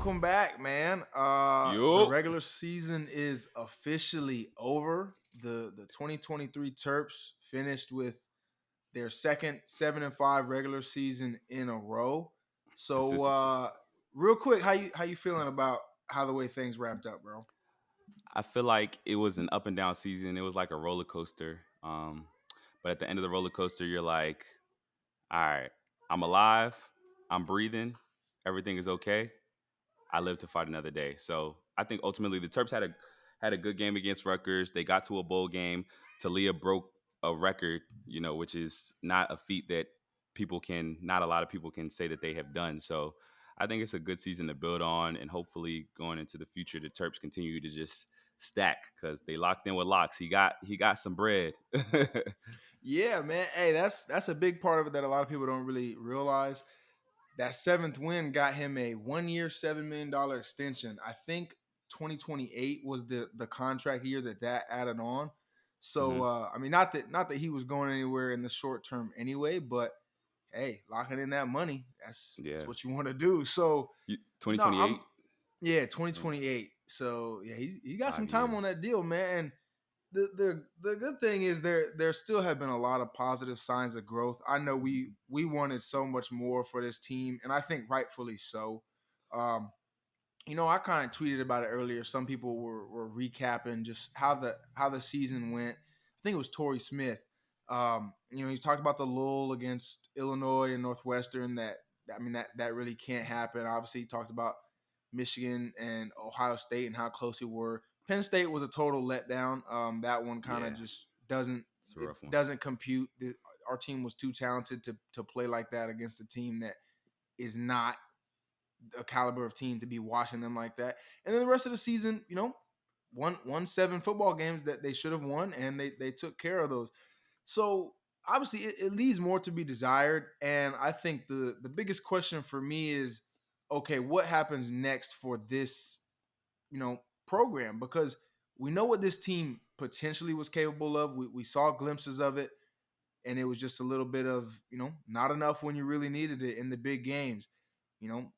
Welcome back, man. The Yo, regular season is officially over. The 2023 Terps finished with their second 7-5 regular season in a row. So, consistency. real quick, how you feeling about how the way things wrapped up, bro? I feel like it was an up and down season. It was like a roller coaster. But at the end of the roller coaster, you're like, all right, I'm alive, I'm breathing, everything is okay. I live to fight another day. So I think ultimately the Terps had a good game against Rutgers. They got to a bowl game. Talia broke a record, which is not a feat that not a lot of people can say that they have done. So I think it's a good season to build on, and hopefully going into the future, the Terps continue to just stack because they locked in with locks. He got some bread. Yeah, man. Hey, that's a big part of it that a lot of people don't really realize. That seventh win got him a 1 year, $7 million extension. I think 2028 was the contract year that added on. So hmm I mean, not that he was going anywhere in the short term anyway, but hey, locking in that money, that's Yeah, what you want to do. So no, I'm 2028, yeah, 2028. So yeah, he got some five time on years. that deal, man. And the good thing is there still have been a lot of positive signs of growth. I know we wanted so much more for this team, and I think rightfully so. Um, I kind of tweeted about it earlier. Some people were recapping just how the season went. I think it was Torrey Smith. He talked about the lull against Illinois and Northwestern. That really can't happen. Obviously, he talked about Michigan and Ohio State and how close we were. Penn State was a total letdown. That one kind of Yeah, just doesn't it's a it rough one. doesn't compute. Our team was too talented to play like that against a team that is not a caliber of team to be watching them like that. And then the rest of the season, won 7 football games that they should have won, and they took care of those. So obviously, it leaves more to be desired. And I think the biggest question for me is, okay, what happens next for this program? Because we know what this team potentially was capable of. We saw glimpses of it, and it was just a little bit of not enough when you really needed it in the big games. You know,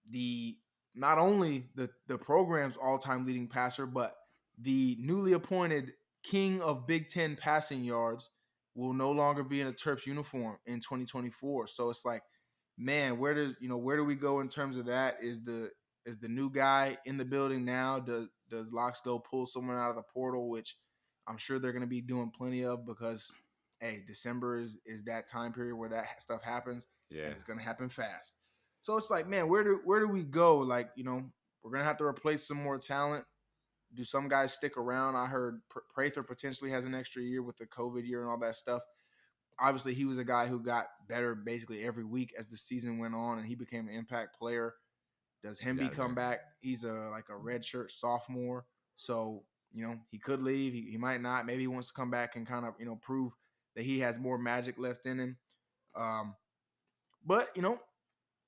the not only the program's all-time leading passer, but the newly appointed king of Big Ten passing yards will no longer be in a Terps uniform in 2024. So it's like, man, where do we go in terms of that? Is the new guy in the building now? Does Locks go pull someone out of the portal, which I'm sure they're going to be doing plenty of because hey, December is that time period where that stuff happens, and Yeah. it's going to happen fast. So it's like, man, where do we go? Like, we're gonna have to replace some more talent. Do some guys stick around? I heard Prather potentially has an extra year with the COVID year and all that stuff. Obviously, he was a guy who got better basically every week as the season went on, and he became an impact player. Does He's Hemby out of come there. back? He's like a redshirt sophomore, so he could leave. He might not. Maybe he wants to come back and kind of prove that he has more magic left in him. Um, but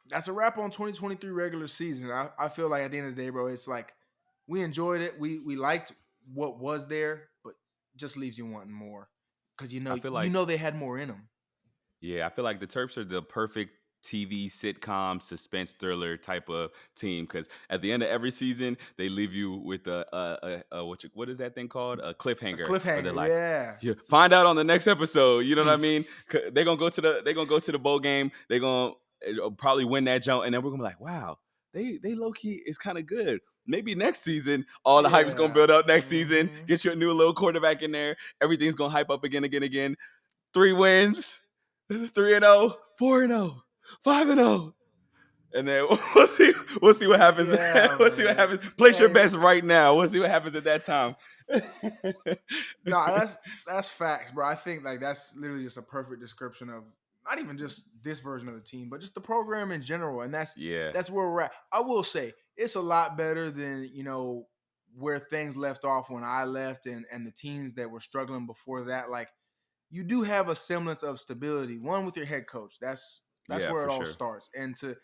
that's a wrap on 2023 regular season. I feel like at the end of the day, bro, it's like we enjoyed it. We liked what was there, but just leaves you wanting more because I feel you like know they had more in them. Yeah, I feel like the Terps are the perfect TV sitcom suspense thriller type of team because at the end of every season they leave you with what is that thing called, a A cliffhanger, where they're cliffhanger, like, yeah, you find out on the next episode. You know what I mean? They're gonna go to the bowl game. They're gonna probably win that jump, and then we're gonna be like, wow, they low key is kind of good. Maybe next season, all the hype's gonna yeah. build up. Next season, Mm-hmm. get your new little quarterback in there. Everything's gonna hype up again, again, again. 3 wins, 3-0, 4-0, 5-0. And then we'll see what happens. Yeah, We'll see what man. happens. Place your Hey, bets right now. We'll see what happens at that time. no, that's facts, bro. I think like that's literally just a perfect description of not even just this version of the team, but just the program in general. And that's Yeah. that's where we're at. I will say it's a lot better than where things left off when I left, and the teams that were struggling before that. Like you do have a semblance of stability. One with your head coach. That's Yeah, where it for all sure. starts. And to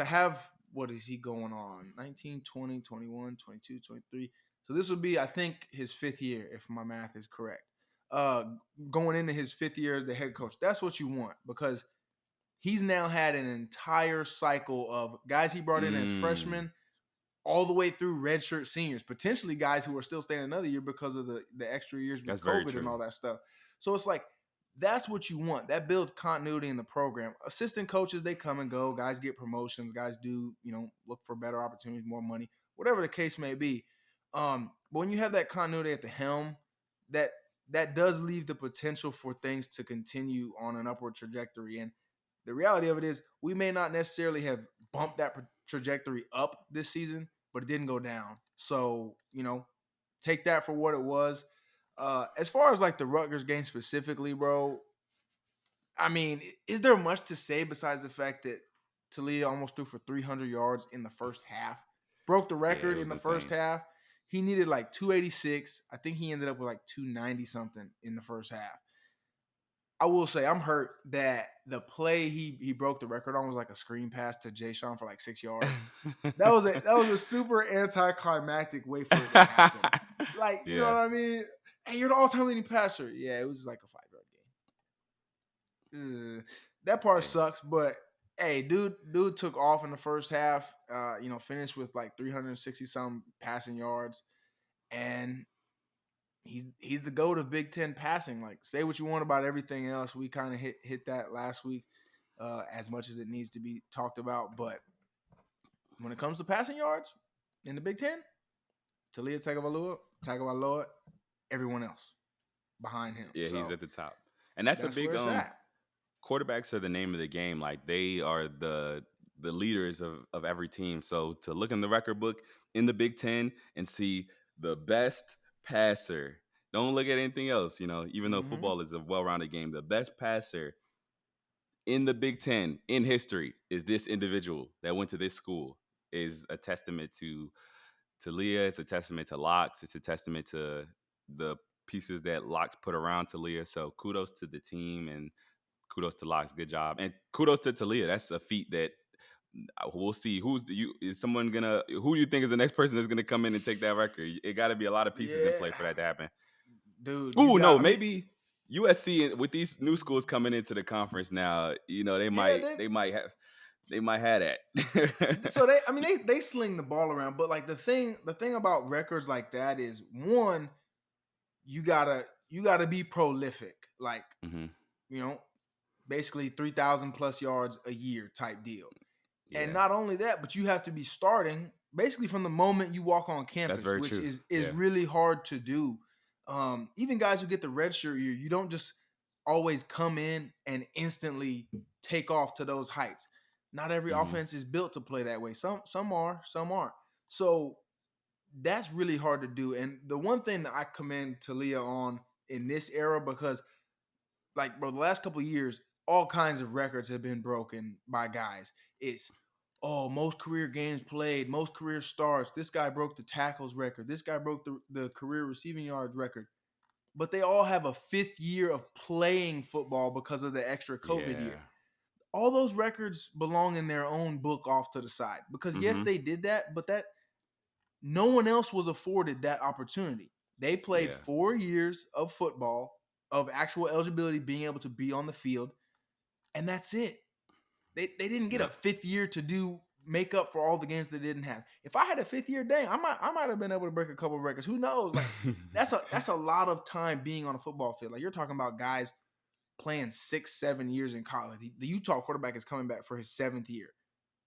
have what is he going on 19, 20, 21, 22, 23. So this will be I think his fifth year if my math is correct. uh Going into his fifth year as the head coach, that's what you want because he's now had an entire cycle of guys he brought in as Mm. freshmen all the way through redshirt seniors, potentially guys who are still staying another year because of the extra years with That's very COVID and true. all that stuff. So it's like that's what you want. That builds continuity in the program. Assistant coaches, they come and go. Guys get promotions. Guys do, look for better opportunities, more money, whatever the case may be. But when you have that continuity at the helm, that that does leave the potential for things to continue on an upward trajectory. And the reality of it is, we may not necessarily have bumped that trajectory up this season, but it didn't go down. So, take that for what it was. As far as like the Rutgers game specifically, bro, I mean, is there much to say besides the fact that Taulia almost threw for 300 yards in the first half? Broke the Yeah, it record in was the first insane. half. He needed like 286. I think he ended up with like 290 something in the first half. I will say I'm hurt that the play he broke the record on was like a screen pass to Jay Sean for like 6 yards. That was a super anticlimactic way for it to happen. Like, you know what Yeah, I mean? Hey, you're the all-time leading passer. Yeah, it was just like a 5 yard game. That part hey, sucks, but hey, dude took off in the first half. Finished with like 360 some passing yards, and he's the GOAT of Big Ten passing. Like, say what you want about everything else, we kind of hit that last week, as much as it needs to be talked about. But when it comes to passing yards in the Big Ten, Taulia Tagovailoa, everyone else behind him. yeah, he's So at the top, and that's a that's where big it's at. quarterbacks are the name of the game. Like they are the leaders of every team. So to look in the record book in the Big Ten and see the best passer, don't look at anything else. Even though Mm-hmm. football is a well-rounded game, the best passer in the Big Ten in history is this individual that went to this school. Is a testament to Leah. It's a testament to Locks. It's a testament to the pieces that Locks put around Talia. So kudos to the team and kudos to Locks. Good job. And kudos to Talia. That's a feat that we'll see. Is someone gonna, who do you think is the next person that's gonna come in and take that record? It got to be a lot of pieces in Yeah, play for that to happen. dude, you Oh no, got. I mean, maybe USC with these new schools coming into the conference now, they yeah, might have that. so they sling the ball around, but like the thing about records like that is, one, you gotta be prolific, like, hmm you know basically 3,000 plus yards a year type deal. And Yeah, not only that, but you have to be starting basically from the moment you walk on that's campus, very which true. is Yeah. really hard to do. Even guys who get the red shirt year, you don't just always come in and instantly take off to those heights. Not every hmm offense is built to play that way. Some are, some aren't. So that's really hard to do. And the one thing that I commend Talia on in this era, because like, bro, the last couple of years, all kinds of records have been broken by guys. It's, oh, most career games played, most career starts. This guy broke the tackles record. This guy broke the career receiving yards record. But they all have a fifth year of playing football because of the extra COVID Yeah. year. All those records belong in their own book off to the side. Because yes, hmm they did that, but that no one else was afforded that opportunity. They played Yeah. 4 years of football, of actual eligibility, being able to be on the field, and that's it. They didn't get a Yep. fifth year to make up for all the games they didn't have. If I had a fifth year, dang, I might have been able to break a couple of records. Who knows? Like, that's a lot of time being on a football field. Like, you're talking about guys playing 6-7 years in college. The Utah quarterback is coming back for his seventh year.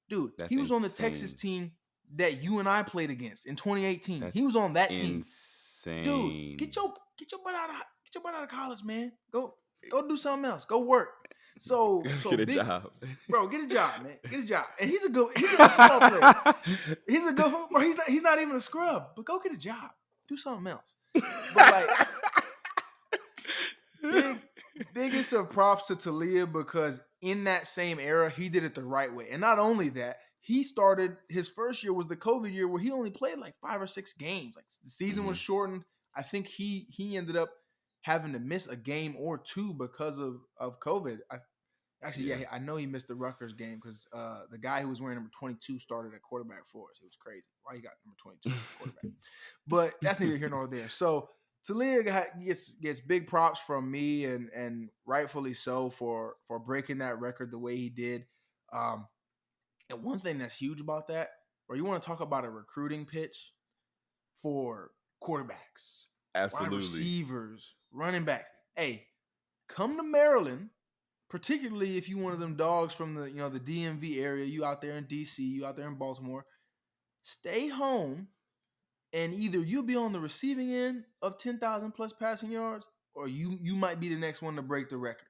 Dude, he That's was on the Texas insane. team that you and I played against in 2018. He That's was on that team. Dude, get insane. your get your butt out of college, man. Go do something else. Go work. So Get a big job. bro, get a job, man. Get a job. And he's a good football player. He's a good football. He's not even a scrub. But go get a job. Do something else. But like, big biggest of props to Talia, because in that same era, he did it the right way. And not only that, he started his first year was the COVID year where he only played like 5 or 6 games. Like, the season was hmm shortened. I think he ended up having to miss a game or two because of COVID. Actually, yeah, Yeah. I know he missed the Rutgers game because the guy who was wearing number 22 started at quarterback for us. It was crazy. Why he got number 22 as a quarterback? But that's neither here nor there. So Talia gets big props from me, and rightfully so, for breaking that record the way he did. And one thing that's huge about that, or you want to talk about a recruiting pitch for quarterbacks, wide Absolutely. receivers, running backs. Hey, come to Maryland, particularly if you one of them dogs from the the DMV area. You out there in DC, you out there in Baltimore. Stay home, and either you'll be on the receiving end of 10,000 plus passing yards, or you might be the next one to break the record.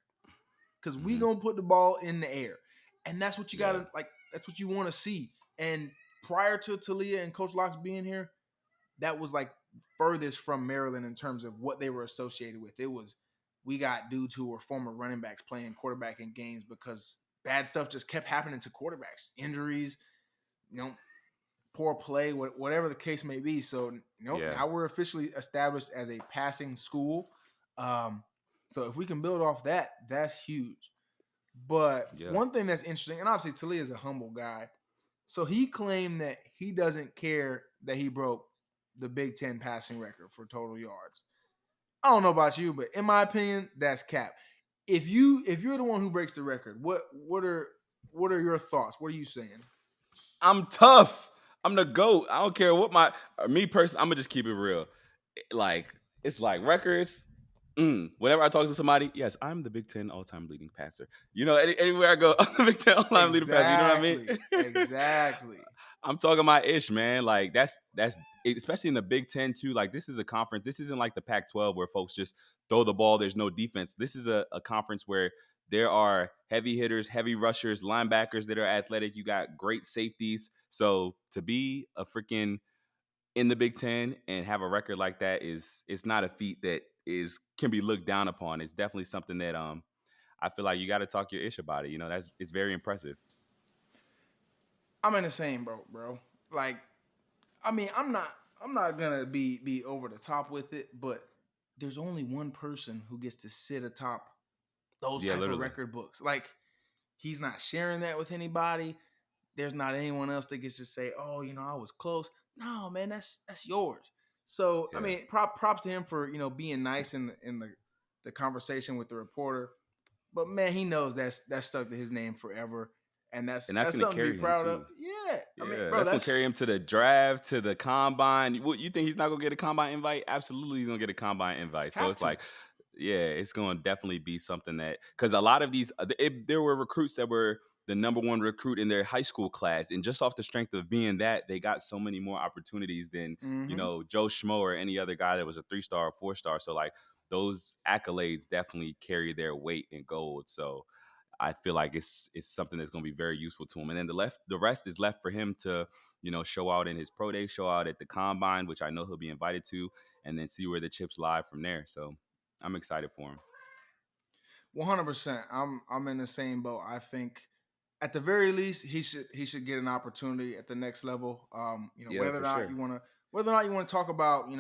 Because we Hmm. gonna put the ball in the air, and that's what you Yeah. gotta like. That's what you want to see. And prior to Taulia and Coach Locks being here, that was like furthest from Maryland in terms of what they were associated with. It was we got dudes who were former running backs playing quarterback in games because bad stuff just kept happening to quarterbacks, injuries, you know, poor play, whatever the case may be. So Yeah. now we're officially established as a passing school. Um, so if we can build off that, that's huge. But Yeah. one thing that's interesting, and obviously Talia is a humble guy, so he claimed that he doesn't care that he broke the Big Ten passing record for total yards. I don't know about you, but in my opinion, that's cap. If you're the one who breaks the record, what are your thoughts? What are you saying? I'm tough. I'm the GOAT. I don't care what me personally, I'm gonna just keep it real. Like, it's like records. Whenever I talk to somebody, yes, I'm the Big Ten all-time leading passer. Anywhere I go, I'm the Big Ten all-time leading passer. You know what I mean? Exactly. Exactly. I'm talking my ish, man. Like that's especially in the Big Ten too. Like this is a conference. This isn't like the Pac-12 where folks just throw the ball. There's no defense. This is a conference where there are heavy hitters, heavy rushers, linebackers that are athletic. You got great safeties. So to be a freaking in the Big Ten and have a record like that is it's not a feat that is can be looked down upon. It's definitely something that I feel like you got to talk your ish about it. That's it's very impressive. I'm in the same boat, bro. Like, I mean, I'm not gonna be over the top with it, but there's only one person who gets to sit atop those Yeah, type of literally. record books. Like, he's not sharing that with anybody. There's not anyone else that gets to say, "Oh, I was close." No, man, that's yours. So, I Yeah. mean, props to him for being nice in the conversation with the reporter. But man, he knows that's stuck to his name forever, and that's And that's that's gonna something to be carry him proud of. too. Yeah, I mean, Yeah, bro, that's gonna that's carry him to the draft, to the combine. What you think he's not gonna get a combine invite? Absolutely, he's gonna get a combine invite. So have it's to. like, yeah, it's gonna definitely be something that because a lot of these, there were recruits that were the number one recruit in their high school class, and just off the strength of being that, they got so many more opportunities than Mm-hmm. Joe Schmo or any other guy that was a 3-star or 4-star. So like those accolades definitely carry their weight in gold. So I feel like it's something that's going to be very useful to him. And then the rest is left for him to, show out in his pro day, show out at the combine, which I know he'll be invited to, and then see where the chips lie from there. So I'm excited for him. 100%. I'm in the same boat. I think at the very least he should get an opportunity at the next level. Yeah, Whether or for not you sure. want to whether or not you want to talk about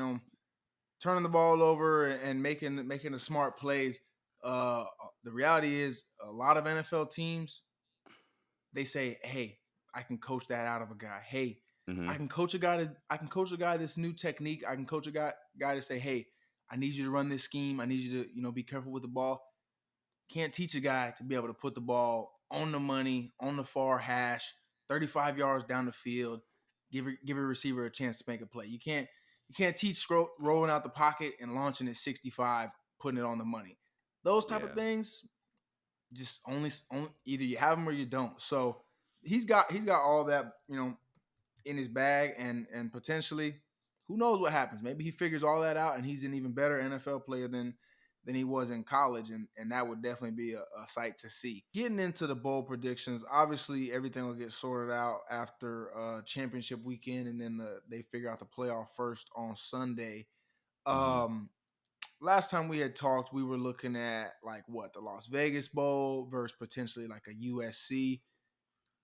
turning the ball over and making the smart plays. The reality is a lot of NFL teams they say, "Hey, I can coach that out of a guy. Hey, Hmm. I can coach a guy this new technique. I can coach a guy to say, "Hey, I need you to run this scheme. I need you to, be careful with the ball." Can't teach a guy to be able to put the ball on the money, on the far hash, 35 yards down the field, give a receiver a chance to make a play. You can't teach rolling out the pocket and launching at 65, putting it on the money. Those type of Yeah. things just only either you have them or you don't. So he's got all that in his bag, and potentially who knows what happens. Maybe he figures all that out and he's an even better NFL player than he was in college, and that would definitely be a sight to see. Getting into the bowl predictions, obviously everything will get sorted out after championship weekend, and then they figure out the playoff first on Sunday. Hmm. Last time we had talked, we were looking at like what the Las Vegas Bowl versus potentially like a USC.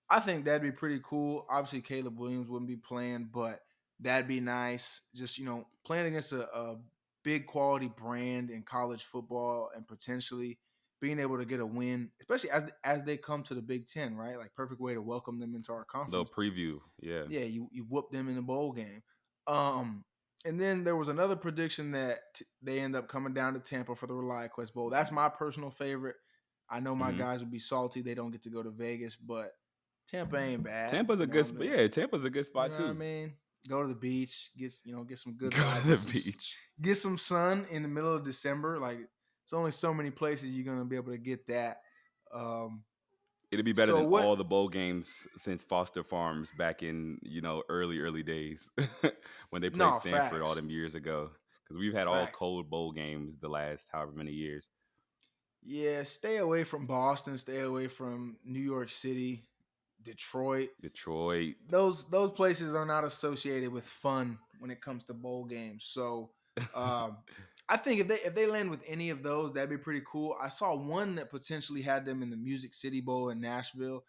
I think that'd be pretty cool. Obviously, Caleb Williams wouldn't be playing, but that'd be nice. Just playing against a big quality brand in college football and potentially being able to get a win, especially as they come to the Big Ten, right? Like perfect way to welcome them into our Little conference. preview. Yeah. Yeah, you whoop them in the bowl game. Um, and then there was another prediction that they end up coming down to Tampa for the ReliaQuest Bowl. That's my personal favorite. I know my Hmm. guys would be salty they don't get to go to Vegas, but Tampa ain't bad. Tampa's You a know what good I spot. mean? Yeah, Tampa's a good You spot know what I too. mean? Go to the beach, get some good Go vibes, to the beach. get some sun in the middle of December. Like it's only so many places you're gonna be able to get that. Um, It'd be better so than what? all the bowl games since Foster Farms back in early days when they played No Stanford all facts, them years ago. Because we've had all fact. cold bowl games the last however many years. Yeah, stay away from Boston. Stay away from New York City, Detroit. Detroit. Those places are not associated with fun when it comes to bowl games. So um, I think if they land with any of those, that'd be pretty cool. I saw one that potentially had them in the Music City Bowl in Nashville.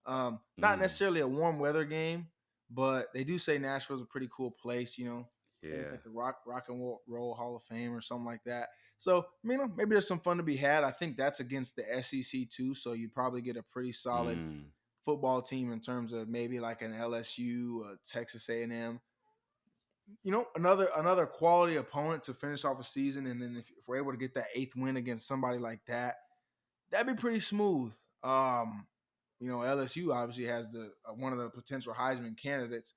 Not Mm, necessarily a warm weather game, but they do say Nashville's a pretty cool place. I think it's yeah. like the Rock and Roll Hall of Fame or something like that. So maybe there's some fun to be had. I think that's against the SEC too, so you'd probably get a pretty solid Mm, football team in terms of maybe like an LSU, Texas A&M. Another quality opponent to finish off a season, and then if we're able to get that eighth win against somebody like that, that'd be pretty smooth. LSU obviously has the one of the potential Heisman candidates.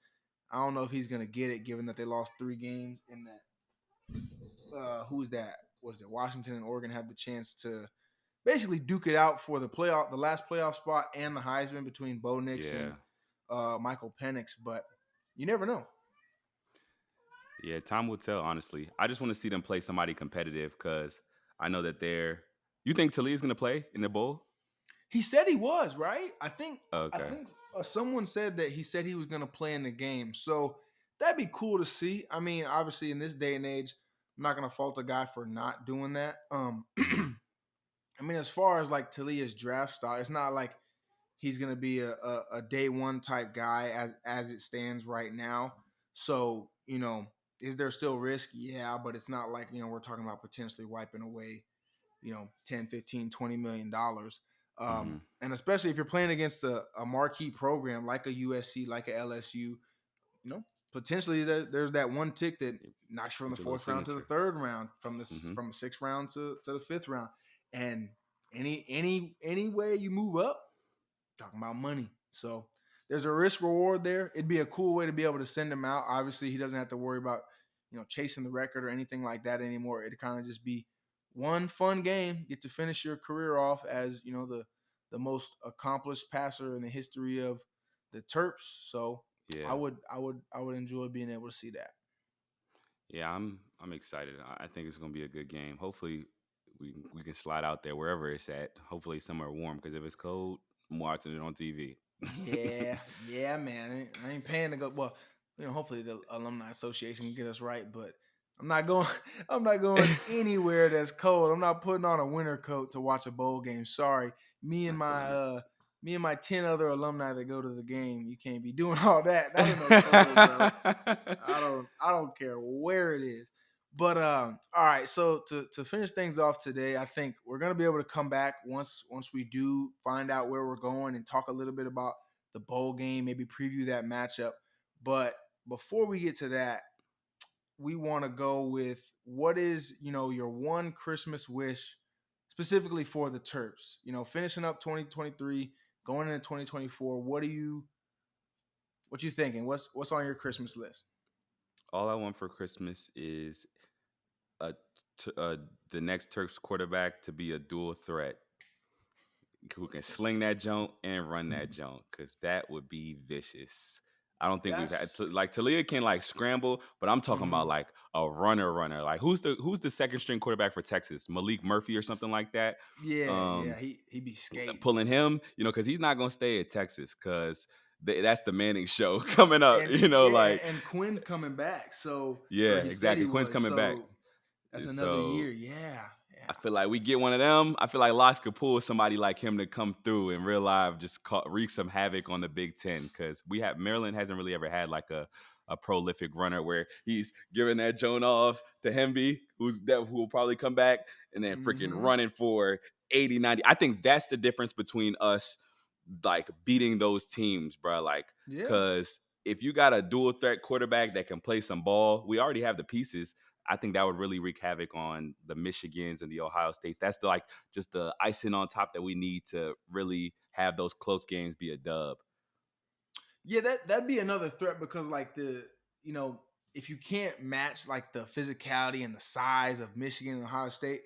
I don't know if he's gonna get it, given that they lost 3 games in that. Who's that? What is it? Washington and Oregon have the chance to basically duke it out for the last playoff spot and the Heisman between Bo Nix yeah. and Michael Penix, but you never know. Yeah, time will tell, honestly. I just want to see them play somebody competitive because I know that they're. You think Talia's going to play in the bowl? He said he was right. I think I Okay. think someone said that he said he was going to play in the game, so that'd be cool to see. I mean, obviously in this day and age, I'm not going to fault a guy for not doing that. Hmm. I mean, as far as like Talia's draft style, it's not like he's going to be a day one type guy as it stands right now. So, is there still risk? Yeah, but it's not like, we're talking about potentially wiping away, 10, 15, $20 million. Hmm. And especially if you're playing against a marquee program like a USC, like a LSU, you know, potentially there's that one tick that knocks you from the Put your little fourth round to the signature. third round, from Hmm. the sixth round to the fifth round. And any way you move up, talking about money. So there's a risk reward there. It'd be a cool way to be able to send him out. Obviously, he doesn't have to worry about chasing the record or anything like that anymore. It'd kind of just be one fun game. Get to finish your career off as the most accomplished passer in the history of the Terps. So I Yeah. would I would I would enjoy being able to see that. Yeah, I'm excited. I think it's gonna be a good game. Hopefully, we can slide out there wherever it's at. Hopefully, somewhere warm. Because if it's cold, I'm watching it on TV. Yeah, yeah, man. I ain't paying to go. Well, hopefully the alumni association can get us right, but I'm not going. I'm not going anywhere that's cold. I'm not putting on a winter coat to watch a bowl game. Sorry, me I and feel my you. me and my 10 other alumni that go to the game. You can't be doing all that. Not in no cold, bro. I don't care where it is. But all right. So to finish things off today, I think we're gonna be able to come back once we do find out where we're going and talk a little bit about the bowl game, maybe preview that matchup. But before we get to that, we want to go with what is your one Christmas wish specifically for the Terps. Finishing up 2023, going into 2024. What you thinking? What's on your Christmas list? All I want for Christmas is a, the next Turks quarterback to be a dual threat who can sling that junk and run that junk, because that would be vicious. I don't think we've had That's like Talia can like scramble, but I'm talking mhm. about like a runner. Like who's the second string quarterback for Texas? Malik Murphy or something like that. Yeah. Um, He be skating. Pulling him, because he's not gonna stay at Texas because that's the Manning show coming up. And yeah, Like and Quinn's coming back. So, or yeah, he said he exactly. Quinn's was. coming back, So that's another so year. Yeah. I Yeah. feel like we get one of them. I feel like Locks could pull somebody like him to come through in real life, just wreak some havoc on the Big Ten, because Maryland hasn't really ever had like a prolific runner where he's giving that Joan off to Hemby, who will probably come back and then freaking Mm-hmm. running for 80, 90. I think that's the difference between us like beating those teams, bro. Like, Yeah. because if you got a dual threat quarterback that can play some ball, we already have the pieces. I think that would really wreak havoc on the Michigans and the Ohio States. That's the just the icing on top that we need to really have those close games be a dub. Yeah, that'd be another threat because like you know if you can't match like the physicality and the size of Michigan and Ohio State,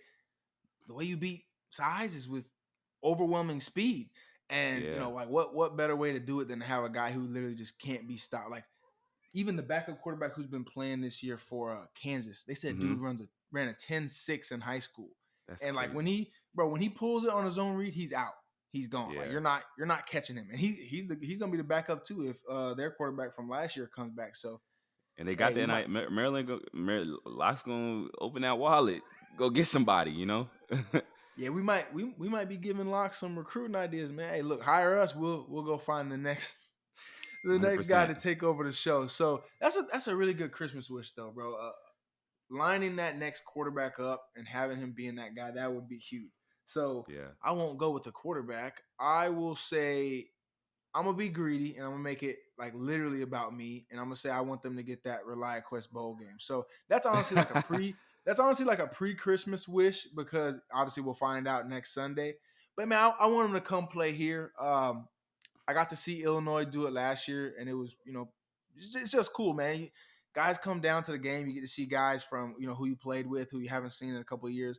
the way you beat size is with overwhelming speed. And Yeah. like what better way to do it than to have a guy who literally just can't be stopped? Like even the backup quarterback who's been playing this year for Kansas, they said Hmm. dude ran a 10-6 in high school. That's And like crazy. when he pulls it on his own read, he's out. He's gone. Like Yeah. you're not catching him. And he's gonna be the backup too if their quarterback from last year comes back. So And they got hey, the we might Maryland. Locke's gonna open that wallet. Go get somebody. yeah, we might be giving Locke some recruiting ideas, man. Hey, look, hire us. We'll go find the next the next guy 100%. to take over the show. So that's a really good Christmas wish though, bro. Lining that next quarterback up and having him being that guy, that would be huge. So Yeah. I won't go with the quarterback. I will say I'm gonna be greedy and I'm gonna make it like literally about me, and I'm gonna say I want them to get that ReliaQuest bowl game. So that's honestly like a pre-Christmas wish because obviously we'll find out next Sunday. But man, I want them to come play here. I got to see Illinois do it last year, and it was it's just cool, man. Guys come down to the game. You get to see guys from who you played with, who you haven't seen in a couple of years.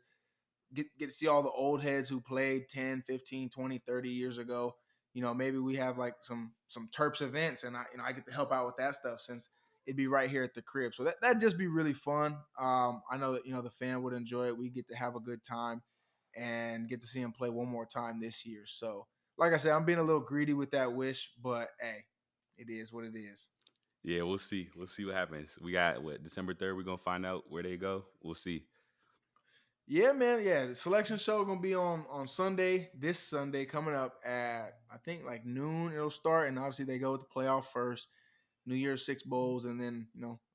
Get to see all the old heads who played 10, 15, 20, 30 years ago. Maybe we have like some Terps events, and I get to help out with that stuff since it'd be right here at the crib. So that'd just be really fun. I know that the fan would enjoy it. We get to have a good time and get to see him play one more time this year. So like I said, I'm being a little greedy with that wish, but hey, it is what it is. Yeah, we'll see. We'll see what happens. We got what, December 3rd. We're gonna find out where they go. We'll see. Yeah, man. Yeah, the selection show gonna be on Sunday. This Sunday coming up at I think like noon. It'll start, and obviously they go with the playoff first. New Year's Six bowls, and then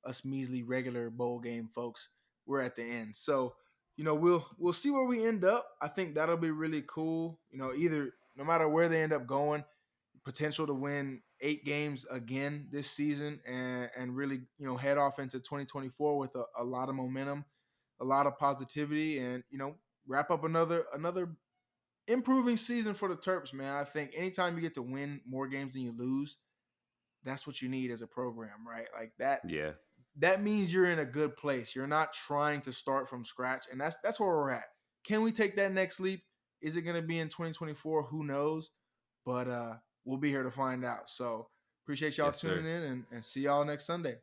us measly regular bowl game folks. We're at the end, so we'll see where we end up. I think that'll be really cool. Either no matter where they end up going, potential to win 8 games again this season, and really head off into 2024 with a lot of momentum, a lot of positivity, and wrap up another improving season for the Terps, man. I think anytime you get to win more games than you lose, that's what you need as a program, right? Like Yeah. that means you're in a good place. You're not trying to start from scratch, and that's where we're at. Can we take that next leap? Is it going to be in 2024? Who knows? But we'll be here to find out. So appreciate y'all Yes, tuning sir. in, and see y'all next Sunday.